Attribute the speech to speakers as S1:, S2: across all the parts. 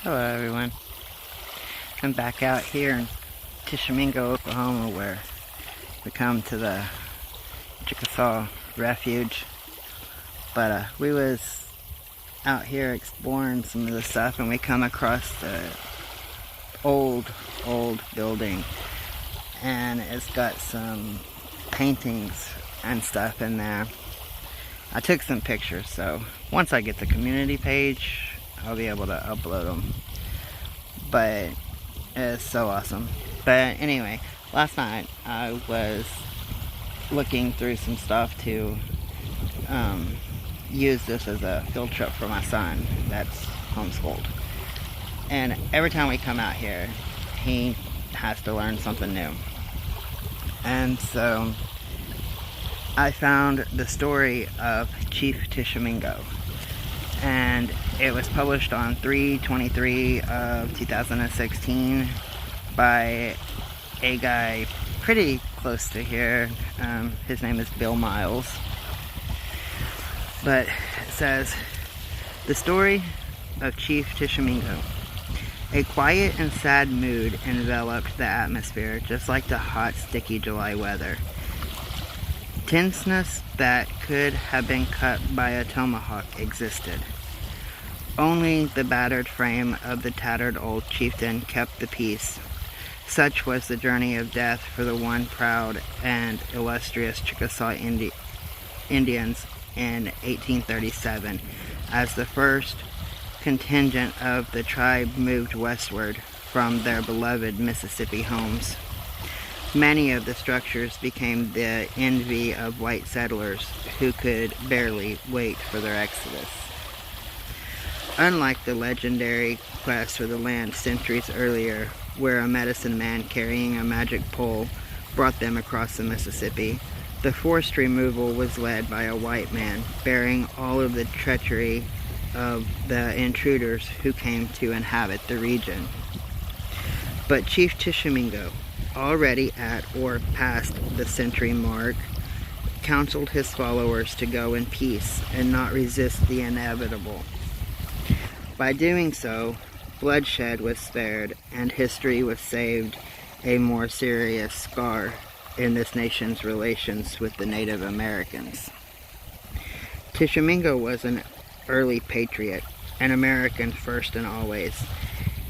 S1: Hello everyone. I'm back out here in Tishomingo, Oklahoma, where we come to the Chickasaw Refuge. But we was out here exploring some of the stuff, and we come across the old building, and it's got some paintings and stuff in there. I took some pictures, so once I get the community page, I'll be able to upload them. But it's so awesome. But anyway, last night I was looking through some stuff to use this as a field trip for my son that's homeschooled. And every time we come out here, he has to learn something new. And so I found the story of Cheif Tishomingo. And it was published on 3/23 of 2016 by a guy pretty close to here. His name is Bill Miles. But it says, the story of Cheif Tishomingo. A quiet and sad mood enveloped the atmosphere, just like the hot, sticky July weather. Tenseness that could have been cut by a tomahawk existed. Only the battered frame of the tattered old chieftain kept the peace. Such was the journey of death for the one proud and illustrious Chickasaw Indians in 1837, as the first contingent of the tribe moved westward from their beloved Mississippi homes. Many of the structures became the envy of white settlers who could barely wait for their exodus. Unlike the legendary quest for the land centuries earlier, where a medicine man carrying a magic pole brought them across the Mississippi, the forced removal was led by a white man, bearing all of the treachery of the intruders who came to inhabit the region. But Cheif Tishomingo, already at or past the century mark, counseled his followers to go in peace and not resist the inevitable. By doing so, bloodshed was spared and history was saved a more serious scar in this nation's relations with the Native Americans. Tishomingo was an early patriot, an American first and always.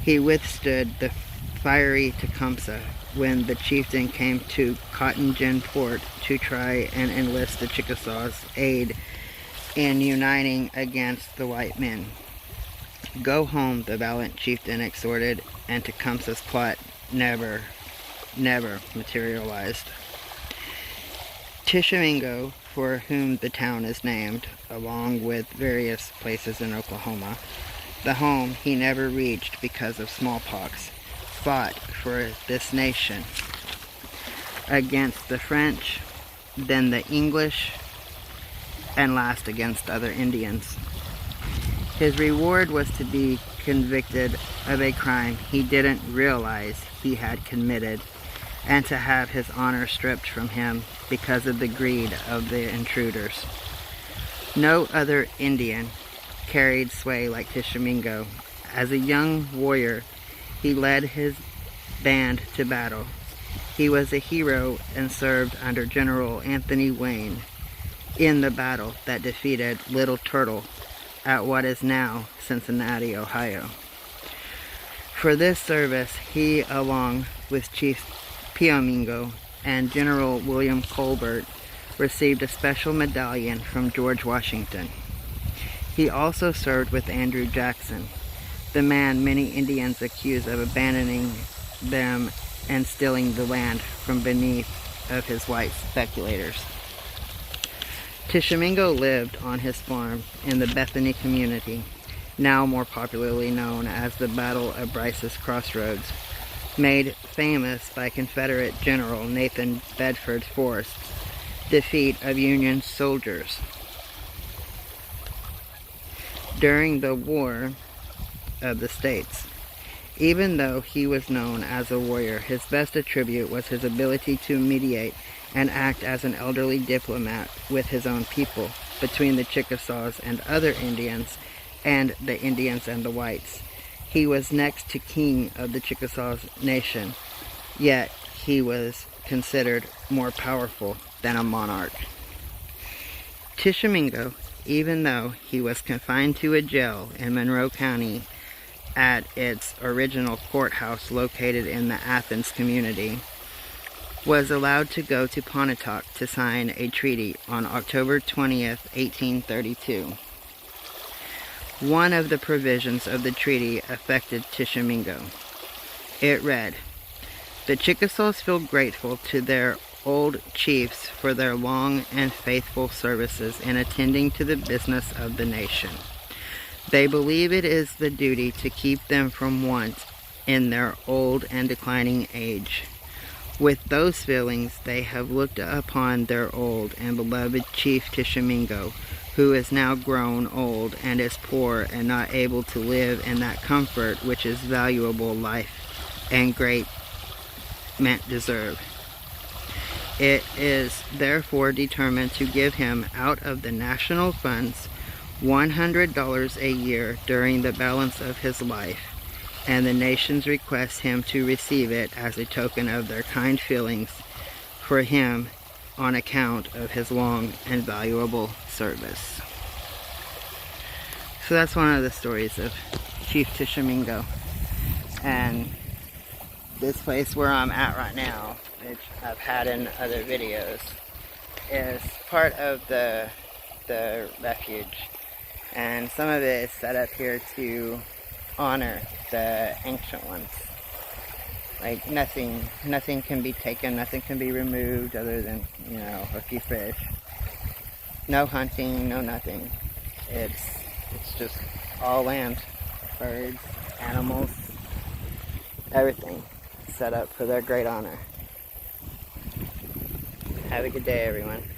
S1: He withstood the fiery Tecumseh when the chieftain came to Cotton Gin Fort to try and enlist the Chickasaws' aid in uniting against the white men. Go home, the valiant chieftain exhorted, and Tecumseh's plot never materialized. Tishomingo, for whom the town is named, along with various places in Oklahoma, the home he never reached because of smallpox, fought for this nation against the French, then the English, and last against other Indians. His reward was to be convicted of a crime he didn't realize he had committed, and to have his honor stripped from him because of the greed of the intruders. No other Indian carried sway like Tishomingo. As a young warrior, he led his band to battle. He was a hero and served under General Anthony Wayne in the battle that defeated Little Turtle at what is now Cincinnati, Ohio. For this service, he, along with Chief Tishomingo and General William Colbert, received a special medallion from George Washington. He also served with Andrew Jackson, the man many Indians accuse of abandoning them and stealing the land from beneath of his white speculators. Tishomingo lived on his farm in the Bethany community, now more popularly known as the Battle of Bryce's Crossroads, made famous by Confederate General Nathan Bedford Forrest's defeat of Union soldiers during the War of the States. Even though he was known as a warrior, his best attribute was his ability to mediate and act as an elderly diplomat with his own people, between the Chickasaws and other Indians, and the Indians and the whites. He was next to king of the Chickasaw nation, yet he was considered more powerful than a monarch. Tishomingo, even though he was confined to a jail in Monroe County at its original courthouse located in the Athens community, was allowed to go to Pontotoc to sign a treaty on October 20th, 1832. One of the provisions of the treaty affected Tishomingo. It read, "The Chickasaws feel grateful to their old chiefs for their long and faithful services in attending to the business of the nation. They believe it is the duty to keep them from want in their old and declining age. With those feelings, they have looked upon their old and beloved Chief Tishomingo, who is now grown old and is poor and not able to live in that comfort which his valuable life and great men deserve. It is therefore determined to give him out of the national funds $100 a year during the balance of his life, and the nations request him to receive it as a token of their kind feelings for him on account of his long and valuable service." So that's one of the stories of Chief Tishomingo. And this place where I'm at right now, which I've had in other videos, is part of the Refuge. And some of it is set up here to honor the ancient ones. Like nothing can be taken, nothing can be removed other than, you know, a few fish. No hunting, no nothing. It's just all land. Birds, animals, everything set up for their great honor. Have a good day, everyone.